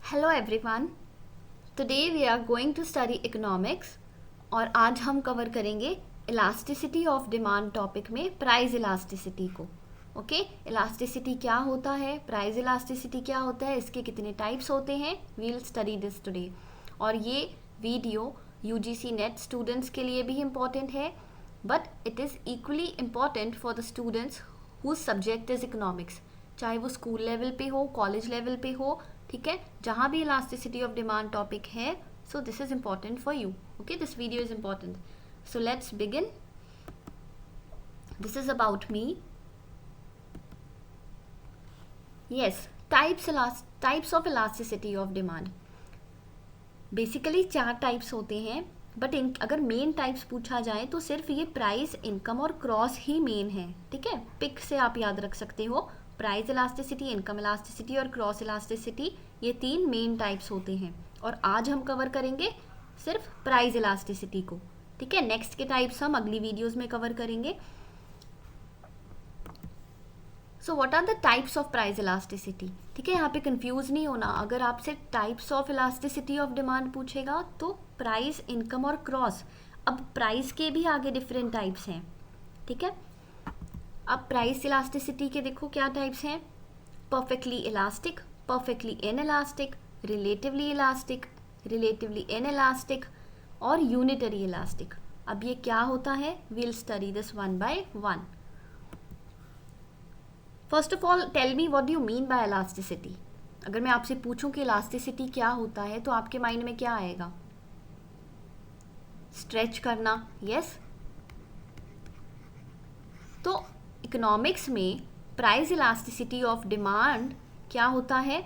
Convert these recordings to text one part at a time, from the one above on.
Hello everyone, today we are going to study economics और आज हम कवर करेंगे इलास्टिसिटी ऑफ डिमांड टॉपिक में प्राइस इलास्टिसिटी को। ओके, इलास्टिसिटी क्या होता है, प्राइस इलास्टिसिटी क्या होता है, इसके कितने टाइप्स होते हैं, we will study this today. और ये वीडियो यूजीसी नेट स्टूडेंट्स के लिए भी इम्पॉर्टेंट है, but it is equally important for the students whose subject is economics, चाहे वो स्कूल लेवल पे हो, कॉलेज लेवल पे हो, ठीक है, जहाँ भी इलास्टिसिटी ऑफ डिमांड टॉपिक है। So this is important for you. Okay, this video is important. So let's begin. This is about me. Yes, types of elasticity of demand. Basically 4 types होते हैं, but अगर main types पूछा जाए तो सिर्फ ये price, income और cross ही main है। ठीक है, पिक से आप याद रख सकते हो, प्राइस इलास्टिसिटी, इनकम इलास्टिसिटी और क्रॉस इलास्टिसिटी, ये 3 मेन टाइप्स होते हैं। और आज हम कवर करेंगे सिर्फ प्राइस इलास्टिसिटी को। ठीक है, नेक्स्ट के टाइप्स हम अगली वीडियोस में कवर करेंगे। So what are the types of price elasticity. ठीक है, यहाँ पे कंफ्यूज नहीं होना। अगर आपसे types of elasticity of demand पूछेगा तो प्राइस, इनकम और क्रॉस। अब प्राइस के भी आगे डिफरेंट टाइप्स हैं। ठीक है, अब प्राइस इलास्टिसिटी के देखो क्या टाइप्स हैं। Perfectly elastic, perfectly inelastic, relatively elastic, relatively inelastic और यूनिटरी इलास्टिक। अब ये क्या होता है, we'll study this one by one. First of all tell me what do you mean by elasticity. अगर मैं आपसे पूछूं कि इलास्टिसिटी क्या होता है तो आपके माइंड में क्या आएगा? स्ट्रेच करना, यस। तो इकोनॉमिक्स में प्राइस इलास्टिसिटी ऑफ डिमांड क्या होता है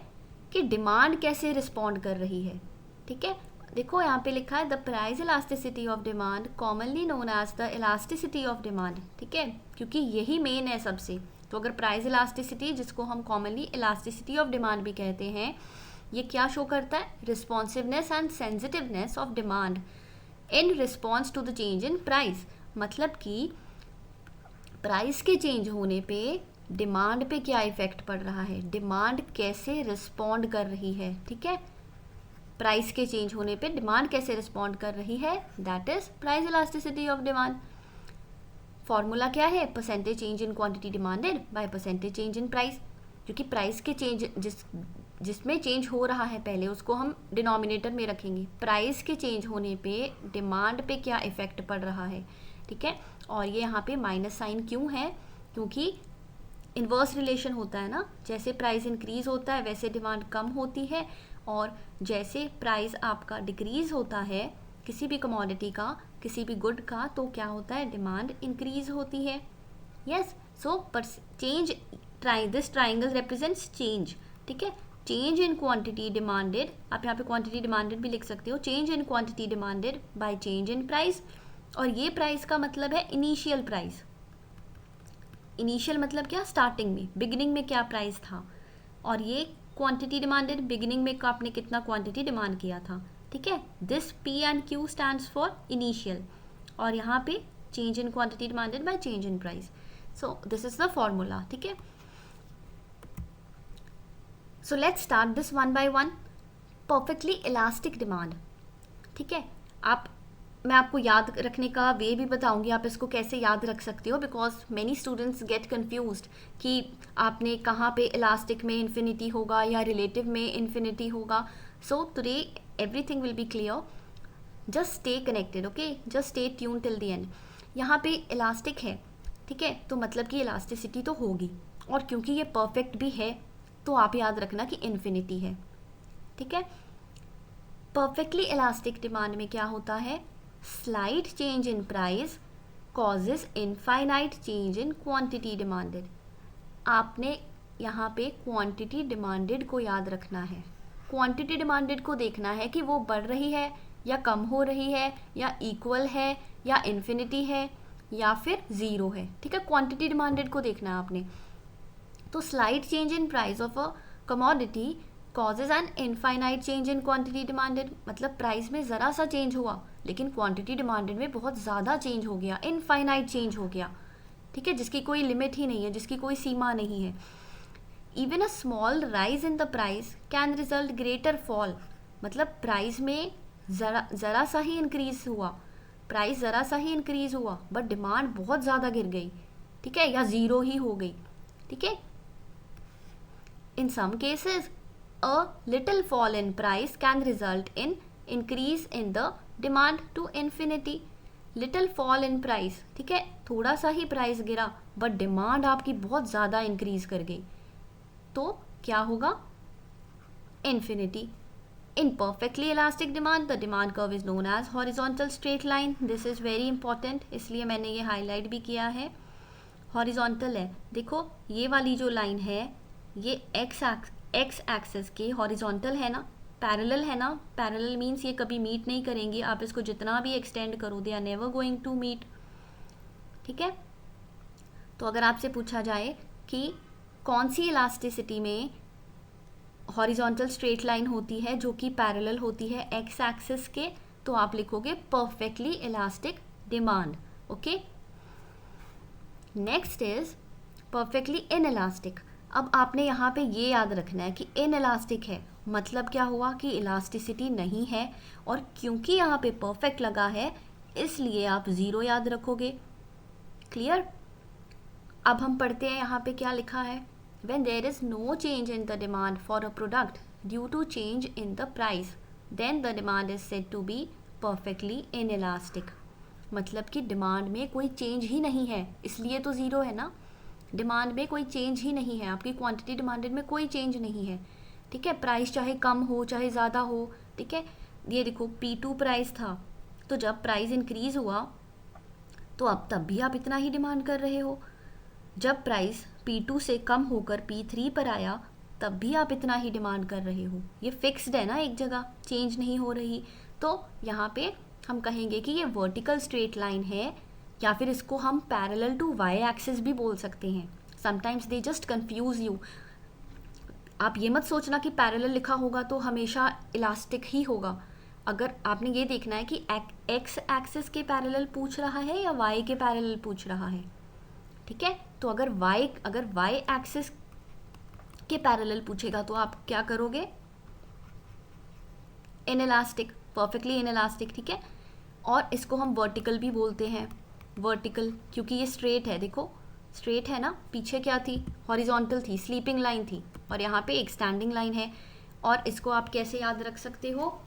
कि डिमांड कैसे रिस्पॉन्ड कर रही है। ठीक है, देखो यहाँ पे लिखा है the price elasticity of demand commonly known as the elasticity of demand. ठीक है, क्योंकि यही मेन है सबसे। तो अगर प्राइस इलास्टिसिटी, जिसको हम कॉमनली इलास्टिसिटी ऑफ डिमांड भी कहते हैं, ये क्या शो करता है? Responsiveness and sensitiveness of demand in response to the change in price. मतलब कि प्राइस के चेंज होने पे डिमांड पे क्या इफेक्ट पड़ रहा है, डिमांड कैसे रिस्पॉन्ड कर रही है। ठीक है, प्राइस के चेंज होने पे डिमांड कैसे रिस्पॉन्ड कर रही है, that is price elasticity of demand. Formula क्या है? Percentage change in quantity demanded by percentage change in price. क्योंकि प्राइस के चेंज जिसमें चेंज हो रहा है पहले उसको हम डिनोमिनेटर में रखेंगे। प्राइस के चेंज होने पे डिमांड पे क्या इफेक्ट पड़ रहा है। ठीक है, और ये यहाँ पे माइनस साइन क्यों है? क्योंकि इन्वर्स रिलेशन होता है ना, जैसे प्राइस इंक्रीज होता है वैसे डिमांड कम होती है, और जैसे प्राइस आपका डिक्रीज होता है किसी भी कमोडिटी का, किसी भी गुड का, तो क्या होता है? डिमांड इंक्रीज होती है। Yes, so change, this triangle represents change. ठीक है, चेंज इन क्वांटिटी डिमांडेड, आप यहाँ पे क्वांटिटी डिमांडेड भी लिख सकते हो, change in quantity demanded by change in price. और ये प्राइस का मतलब है इनिशियल प्राइस। इनिशियल मतलब क्या? स्टार्टिंग में, बिगिनिंग में क्या प्राइस था। और ये क्वांटिटी डिमांडेड, बिगिनिंग में आपने कितना क्वांटिटी डिमांड किया था। ठीक है, this P and Q stands for initial, और यहाँ पे change in quantity demanded by change in price. So this is the formula. ठीक है, so let's start this one by one. Perfectly elastic demand. ठीक है, मैं आपको याद रखने का वे भी बताऊंगी, आप इसको कैसे याद रख सकते हो, because many students gate confused कि आपने कहाँ पे इलास्टिक में इन्फिनिटी होगा या रिलेटिव में इन्फिनिटी होगा। So today everything will be clear, just stay connected. Okay, just stay tune till the end. यहाँ पे इलास्टिक है, ठीक है, तो मतलब कि इलास्टिसिटी तो होगी, और क्योंकि ये परफेक्ट भी है तो आप याद रखना कि इन्फिनिटी है। ठीक है, परफेक्टली इलास्टिक डिमांड में क्या होता है? Slight change in price causes infinite change in quantity demanded. आपने यहाँ पे क्वांटिटी डिमांडेड को याद रखना है। क्वांटिटी डिमांडेड को देखना है कि वो बढ़ रही है या कम हो रही है, या इक्वल है या इन्फिनिटी है या फिर ज़ीरो है। ठीक है, क्वांटिटी डिमांडेड को देखना है आपने। तो slight change in price of a commodity causes an infinite change in quantity demanded. मतलब प्राइस में ज़रा सा चेंज हुआ, लेकिन क्वांटिटी डिमांडेड में बहुत ज़्यादा चेंज हो गया, इनफाइनाइट चेंज हो गया। ठीक है, जिसकी कोई लिमिट ही नहीं है, जिसकी कोई सीमा नहीं है। Even a small rise in the price can result greater fall, मतलब प्राइस में ज़रा सा ही इंक्रीज हुआ, प्राइस ज़रा सा ही इंक्रीज हुआ बट डिमांड बहुत ज़्यादा गिर गई, ठीक है, या ज़ीरो ही हो गई, ठीक है। In some cases a little fall in price can result in increase in the demand to infinity. Little fall in price, ठीक है, थोड़ा सा ही प्राइस गिरा बट डिमांड आपकी बहुत ज़्यादा इंक्रीज कर गई, तो क्या होगा, infinity. In perfectly elastic demand, the demand curve is known as horizontal straight line. This is very important, इसलिए मैंने ये हाईलाइट भी किया है। हॉरिजॉन्टल है, देखो ये वाली जो लाइन है ये एक्स एक्सेस के हॉरिजॉन्टल है ना, पैरेलल है ना, पैरेलल मीन्स ये कभी मीट नहीं करेंगी, आप इसको जितना भी एक्सटेंड करो they are never going to meet, ठीक है। तो अगर आपसे पूछा जाए कि कौन सी इलास्टिसिटी में हॉरिजॉन्टल स्ट्रेट लाइन होती है जो कि पैरेलल होती है एक्स एक्सिस के, तो आप लिखोगे perfectly elastic demand, okay. Next is perfectly inelastic. अब आपने यहाँ पे ये याद रखना है कि इनइलास्टिक है मतलब क्या हुआ कि इलास्टिसिटी नहीं है, और क्योंकि यहाँ पे परफेक्ट लगा है इसलिए आप ज़ीरो याद रखोगे, क्लियर। अब हम पढ़ते हैं यहाँ पे क्या लिखा है, when there is no change in the demand for a product due to change in the price then the demand is said to be perfectly inelastic। मतलब कि डिमांड में कोई चेंज ही नहीं है इसलिए तो ज़ीरो है ना, डिमांड में कोई चेंज ही नहीं है, आपकी क्वांटिटी डिमांडेड में कोई चेंज नहीं है, ठीक है, प्राइस चाहे कम हो चाहे ज़्यादा हो, ठीक है। ये देखो P2 प्राइस था, तो जब प्राइस इंक्रीज़ हुआ तो अब तब भी आप इतना ही डिमांड कर रहे हो, जब प्राइस P2 से कम होकर P3 पर आया तब भी आप इतना ही डिमांड कर रहे हो, ये फिक्स्ड है ना, एक जगह चेंज नहीं हो रही, तो यहाँ पे हम कहेंगे कि ये वर्टिकल स्ट्रेट लाइन है, या फिर इसको हम पैरेलल टू वाई एक्सिस भी बोल सकते हैं। Sometimes they just confuse you, आप ये मत सोचना कि पैरेलल लिखा होगा तो हमेशा इलास्टिक ही होगा, अगर आपने ये देखना है कि एक्स एक्सिस के पैरेलल पूछ रहा है या वाई के पैरेलल पूछ रहा है, ठीक है। तो अगर वाई एक्सिस के पैरेलल पूछेगा तो आप क्या करोगे, इनइलास्टिक, परफेक्टली इनइलास्टिक, ठीक है। और इसको हम वर्टिकल भी बोलते हैं, वर्टिकल क्योंकि ये स्ट्रेट है, देखो स्ट्रेट है ना, पीछे क्या थी, हॉरिजॉन्टल थी, स्लीपिंग लाइन थी, और यहाँ पे एक स्टैंडिंग लाइन है। और इसको आप कैसे याद रख सकते हो,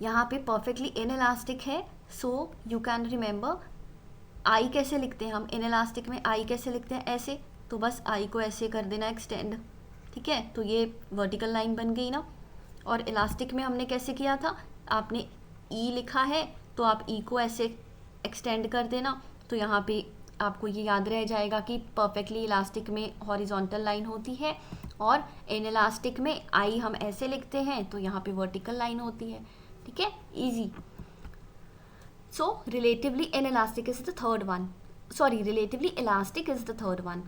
यहाँ पे परफेक्टली इनइलास्टिक है, so you can remember I कैसे लिखते हैं हम, इनइलास्टिक में आई कैसे लिखते हैं, ऐसे, तो बस आई को ऐसे कर देना एक्सटेंड, ठीक है, तो ये वर्टिकल लाइन बन गई ना। और इलास्टिक में हमने कैसे किया था, आपने ई लिखा है तो आप ई को ऐसे एक्सटेंड कर देना, तो यहाँ पे आपको ये याद रह जाएगा कि परफेक्टली इलास्टिक में हॉरिजॉन्टल लाइन होती है और इनइलास्टिक में आई हम ऐसे लिखते हैं तो यहाँ पे वर्टिकल लाइन होती है, ठीक है, easy. So relatively inelastic is the third one. Sorry, relatively elastic is the third one.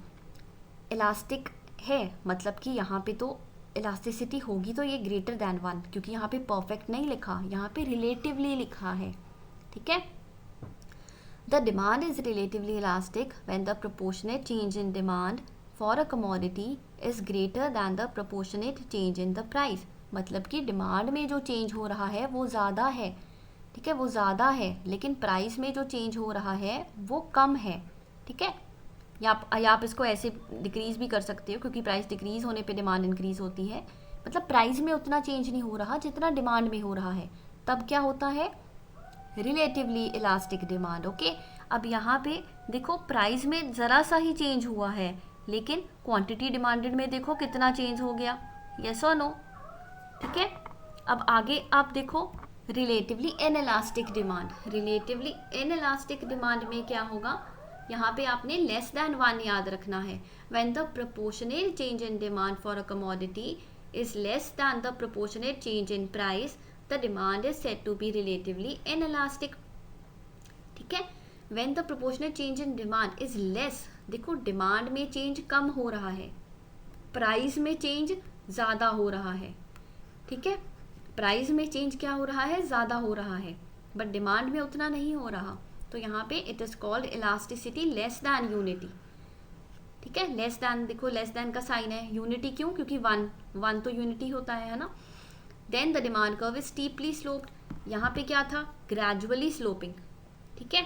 Elastic है मतलब कि यहाँ पे तो elasticity होगी तो ये greater than 1, क्योंकि यहाँ पे perfect नहीं लिखा, यहाँ पे relatively लिखा है, ठीक है। The demand is relatively elastic when the proportionate change in demand for a commodity is greater than the proportionate change in the price। मतलब कि डिमांड में जो चेंज हो रहा है वो ज़्यादा है, ठीक है, वो ज़्यादा है, लेकिन प्राइस में जो चेंज हो रहा है वो कम है, ठीक है। या आप इसको ऐसे डिक्रीज़ भी कर सकते हो क्योंकि प्राइस डिक्रीज़ होने पे डिमांड इंक्रीज़ होती है, मतलब प्राइस में उतना चेंज नहीं हो रहा जितना डिमांड में हो रहा है, तब क्या होता है, रिलेटिवली इलास्टिक डिमांड, ओके। अब यहाँ पे देखो प्राइस में ज़रा सा ही चेंज हुआ है, लेकिन क्वांटिटी डिमांडेड में देखो कितना चेंज हो गया, यस और नो, ठीक है। अब आगे आप देखो relatively inelastic demand, relatively inelastic demand में क्या होगा, यहाँ पे आपने लेस दैन 1 याद रखना है। When the proportional change in demand for a commodity is less than the proportional change in price the demand is said to be relatively inelastic, ठीक है। When the proportional change in demand is less, देखो demand में change कम हो रहा है, price में change ज़्यादा हो रहा है, ठीक है, प्राइस में चेंज क्या हो रहा है, ज़्यादा हो रहा है, बट डिमांड में उतना नहीं हो रहा, तो यहाँ पे it is called elasticity less than unity, ठीक है, लेस दैन, देखो लेस दैन का साइन है, यूनिटी क्यों, क्योंकि वन तो यूनिटी होता है ना। Then the demand curve is steeply sloped, यहाँ पे क्या था, ग्रेजुअली स्लोपिंग। ठीक है,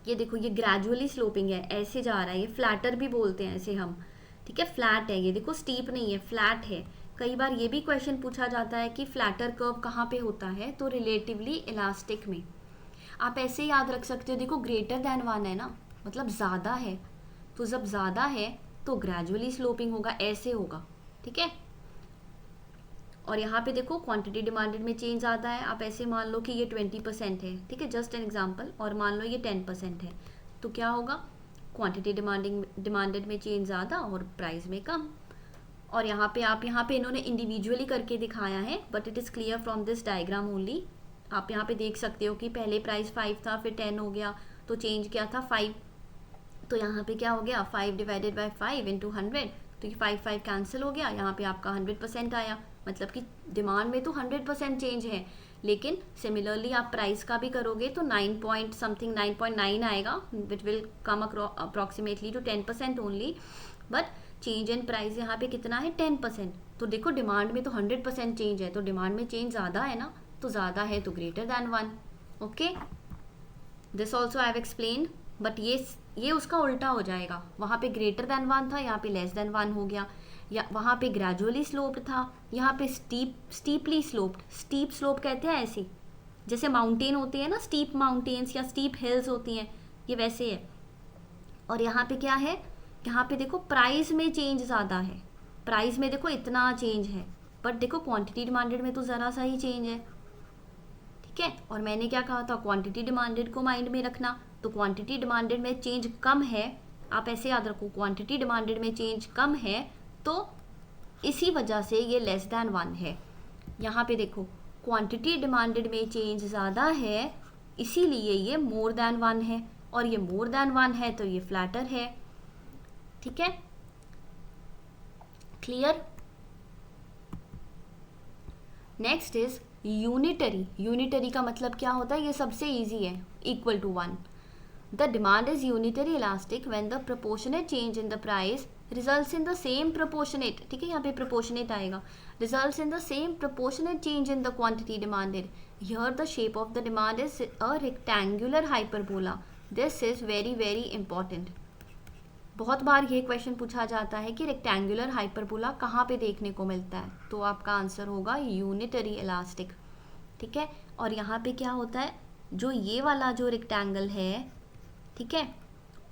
ये देखो ये ग्रेजुअली स्लोपिंग है, ऐसे जा रहा है, ये फ्लैटर भी बोलते हैं ऐसे हम। ठीक है, फ्लैट है ये, देखो स्टीप नहीं है, फ्लैट है। कई बार ये भी क्वेश्चन पूछा जाता है कि फ्लैटर कर्व कहाँ पे होता है, तो रिलेटिवली इलास्टिक में। आप ऐसे याद रख सकते हो, देखो ग्रेटर दैन वन है ना, मतलब ज़्यादा है, तो जब ज़्यादा है तो ग्रेजुअली स्लोपिंग होगा, ऐसे होगा। ठीक है, और यहाँ पे देखो क्वांटिटी डिमांडेड में चेंज आता है, आप ऐसे मान लो कि ये 20% है, ठीक है, जस्ट एन एग्जांपल, और मान लो ये 10% है, तो क्या होगा, क्वांटिटी डिमांडेड में चेंज ज़्यादा और प्राइस में कम। और यहाँ पे इन्होंने इंडिविजुअली करके दिखाया है, but it is clear from this diagram only. आप यहाँ पे देख सकते हो कि पहले प्राइस 5 था, फिर 10 हो गया, तो चेंज क्या था 5, तो यहाँ पे क्या हो गया 5 डिवाइडेड बाई 5 इंटू 100, तो ये 5 कैंसिल हो गया, यहाँ पे आपका 100% आया, मतलब कि डिमांड में तो 100% चेंज है, लेकिन सिमिलरली आप प्राइस का भी करोगे तो 9.9 आएगा, which will come approximately to 10% only, but change in price यहाँ पे कितना है 10%। तो देखो डिमांड में तो 100% चेंज है, तो डिमांड में चेंज ज़्यादा है ना, तो ज़्यादा है तो greater than 1। Okay, this also I have explain, but ये उसका उल्टा हो जाएगा, वहाँ पे ग्रेटर दैन 1 था, यहाँ पे लेस दैन 1 हो गया, या वहाँ पे ग्रेजुअली स्लोप्ड था, यहाँ पे स्टीपली स्लोप्ड। स्टीप स्लोप कहते हैं ऐसी, जैसे माउंटेन होती है ना, स्टीप माउंटेन्स या स्टीप हिल्स होती हैं, ये वैसे है। और यहाँ पे क्या है, यहाँ पे देखो प्राइस में चेंज ज़्यादा है, प्राइस में देखो इतना चेंज है, बट देखो क्वांटिटी डिमांडेड में तो ज़रा सा ही चेंज है। ठीक है, और मैंने क्या कहा था, क्वांटिटी डिमांडेड को माइंड में रखना, तो क्वांटिटी डिमांडेड में चेंज कम है, आप ऐसे याद रखो, क्वांटिटी डिमांडेड में चेंज कम है, तो इसी वजह से ये लेस दैन 1 है। यहाँ पे देखो क्वांटिटी डिमांडेड में चेंज ज़्यादा है, इसीलिए ये मोर दैन 1 है, और ये मोर दैन 1 है तो ये फ्लैटर है। ठीक है, clear. Next is unitary. Unitary का मतलब क्या होता है, ये सबसे इजी है, equal to 1। The demand is unitary elastic when the proportionate change in the price results in the same proportionate, ठीक है, यहाँ पे proportionate आएगा, results in the same proportionate change in the quantity demanded. Here the shape of the demand is a rectangular hyperbola. This is very very important. बहुत बार ये question पूछा जाता है कि रेक्टेंगुलर हाइपरबोला कहाँ पे देखने को मिलता है, तो आपका आंसर होगा यूनिटरी इलास्टिक। ठीक है, और यहाँ पे क्या होता है, जो ये वाला जो रेक्टेंगल है, ठीक है,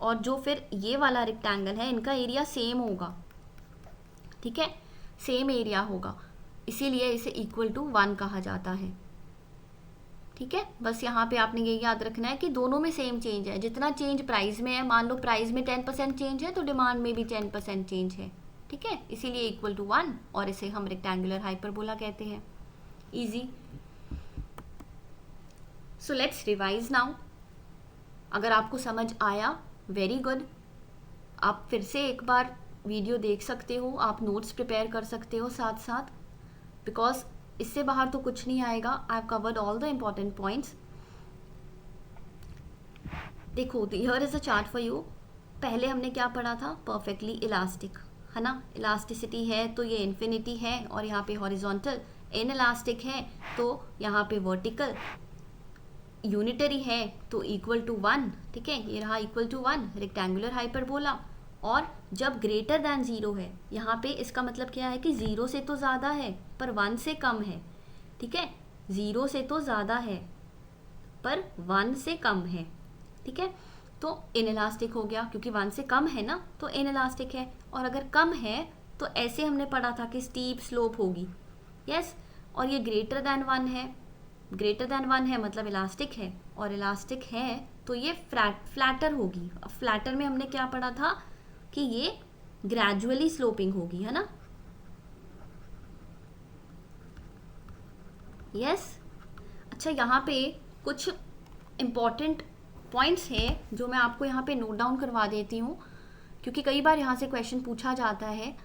और जो फिर ये वाला रेक्टेंगल है, इनका एरिया सेम होगा। ठीक है, सेम एरिया होगा, इसीलिए इसे इक्वल टू 1 कहा जाता है। ठीक है, बस यहाँ पे आपने ये याद रखना है कि दोनों में सेम चेंज है, जितना चेंज प्राइस में है, मान लो प्राइस में 10% चेंज है तो डिमांड में भी 10% चेंज है। ठीक है, इसीलिए इक्वल टू 1, और इसे हम रेक्टेंगुलर हाइपरबोला कहते हैं। Easy. So let's revise now. अगर आपको समझ आया, वेरी गुड, आप फिर से एक बार वीडियो देख सकते हो, आप नोट्स प्रिपेयर कर सकते हो साथ साथ, बिकॉज इससे बाहर तो कुछ नहीं आएगा। I have covered all the important points. देखो, here is a chart for you. पहले हमने क्या पढ़ा था, परफेक्टली इलास्टिक, है ना, इलास्टिसिटी है तो ये इन्फिनिटी है, और यहाँ पे हॉरिजॉन्टल। इन इलास्टिक है तो यहाँ पे वर्टिकल। यूनिटरी है तो इक्वल टू 1। ठीक है, ये रहा इक्वल टू 1, रेक्टेंगुलर हाइपरबोला। और जब ग्रेटर दैन 0 है, यहाँ पे इसका मतलब क्या है कि 0 से तो ज़्यादा है पर 1 से कम है। ठीक है, 0 से तो ज़्यादा है पर 1 से कम है। ठीक है, तो इन इलास्टिक हो गया, क्योंकि 1 से कम है ना, तो इन इलास्टिक है। और अगर कम है तो ऐसे हमने पढ़ा था कि स्टीप स्लोप होगी। यस, और ये ग्रेटर दैन 1 है, ग्रेटर दैन 1 है मतलब इलास्टिक है, और इलास्टिक है तो ये फ्लैटर होगी। अब फ्लैटर में हमने क्या पढ़ा था कि ये ग्रेजुअली स्लोपिंग होगी, है ना। यस, अच्छा, यहाँ पे कुछ इम्पॉर्टेंट पॉइंट्स हैं जो मैं आपको यहाँ पे नोट डाउन करवा देती हूँ, क्योंकि कई बार यहाँ से क्वेश्चन पूछा जाता है।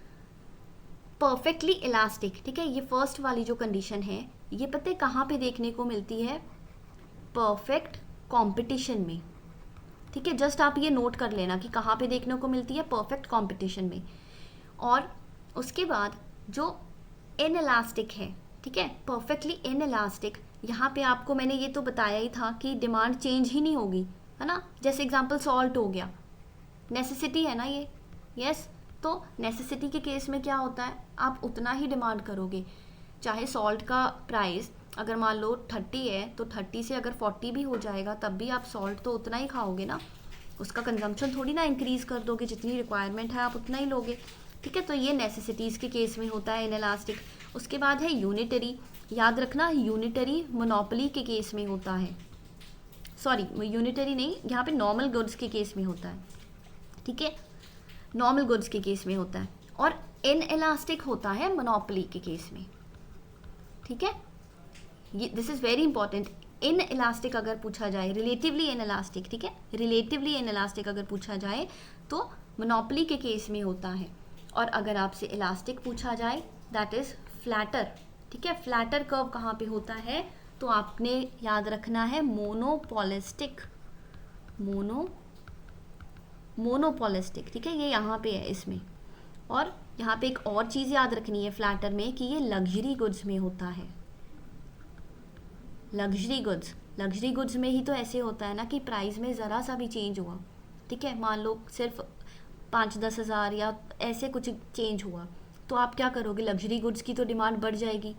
परफेक्टली इलास्टिक, ठीक है, ये फर्स्ट वाली जो कंडीशन है, ये पता है कहाँ पे देखने को मिलती है, परफेक्ट कंपटीशन में। ठीक है, जस्ट आप ये नोट कर लेना कि कहाँ पे देखने को मिलती है, परफेक्ट कंपटीशन में। और उसके बाद जो इनइलास्टिक है, ठीक है, परफेक्टली इनइलास्टिक, यहाँ पे आपको मैंने ये तो बताया ही था कि डिमांड चेंज ही नहीं होगी, है ना। जैसे एग्जांपल सॉल्ट हो गया, नेसेसिटी है ना ये, यस। तो नेसेसिटी के केस में क्या होता है, आप उतना ही डिमांड करोगे, चाहे सॉल्ट का प्राइस अगर मान लो 30 है तो 30 से अगर 40 भी हो जाएगा तब भी आप सॉल्ट तो उतना ही खाओगे ना, उसका कंजम्पशन थोड़ी ना इंक्रीज़ कर दोगे, जितनी रिक्वायरमेंट है आप उतना ही लोगे, ठीक है। तो ये नेसेसिटीज़ के केस में होता है इनइलास्टिक। उसके बाद है यूनिटरी, याद रखना यूनिटरी मोनोपोली के केस में होता है, सॉरी यूनिटरी नहीं, यहाँ पे नॉर्मल गुड्स के केस में होता है, ठीक है, नॉर्मल गुड्स के केस में होता है। और इनइलास्टिक होता है मोनोपोली के केस में, ठीक है। ये this is very important. In elastic अगर पूछा जाए, रिलेटिवली इन इलास्टिक, ठीक है, रिलेटिवली इन इलास्टिक अगर पूछा जाए तो मोनोपोली के केस में होता है। और अगर आपसे इलास्टिक पूछा जाए दैट इज़ फ्लैटर, ठीक है, फ्लैटर कर्व कहाँ पे होता है, तो आपने याद रखना है मोनोपोलिस्टिक, मोनोपोलिस्टिक, ठीक है, ये यहाँ पे है इसमें। और यहाँ पे एक और चीज़ याद रखनी है फ्लैटर में कि ये लग्जरी गुड्स में होता है, लग्जरी गुड्स में ही तो ऐसे होता है ना कि प्राइस में ज़रा सा भी चेंज हुआ, ठीक है, मान लो सिर्फ 5-10 हज़ार या ऐसे कुछ चेंज हुआ तो आप क्या करोगे, लग्जरी गुड्स की तो डिमांड बढ़ जाएगी,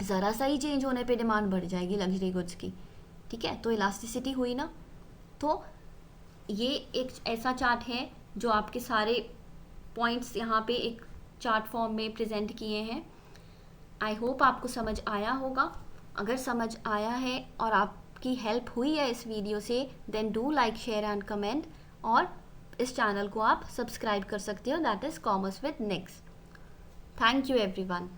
ज़रा सा ही चेंज होने पे डिमांड बढ़ जाएगी लग्जरी गुड्स की, ठीक है। तो इलास्टिसिटी हुई ना। तो ये एक ऐसा चार्ट है जो आपके सारे पॉइंट्स यहाँ पे एक चार्ट फॉर्म में प्रेजेंट किए हैं। आई होप आपको समझ आया होगा। अगर समझ आया है और आपकी हेल्प हुई है इस वीडियो से, then do like, share and comment, और इस चैनल को आप सब्सक्राइब कर सकते हो, that is commerce with Nix. Thank you everyone.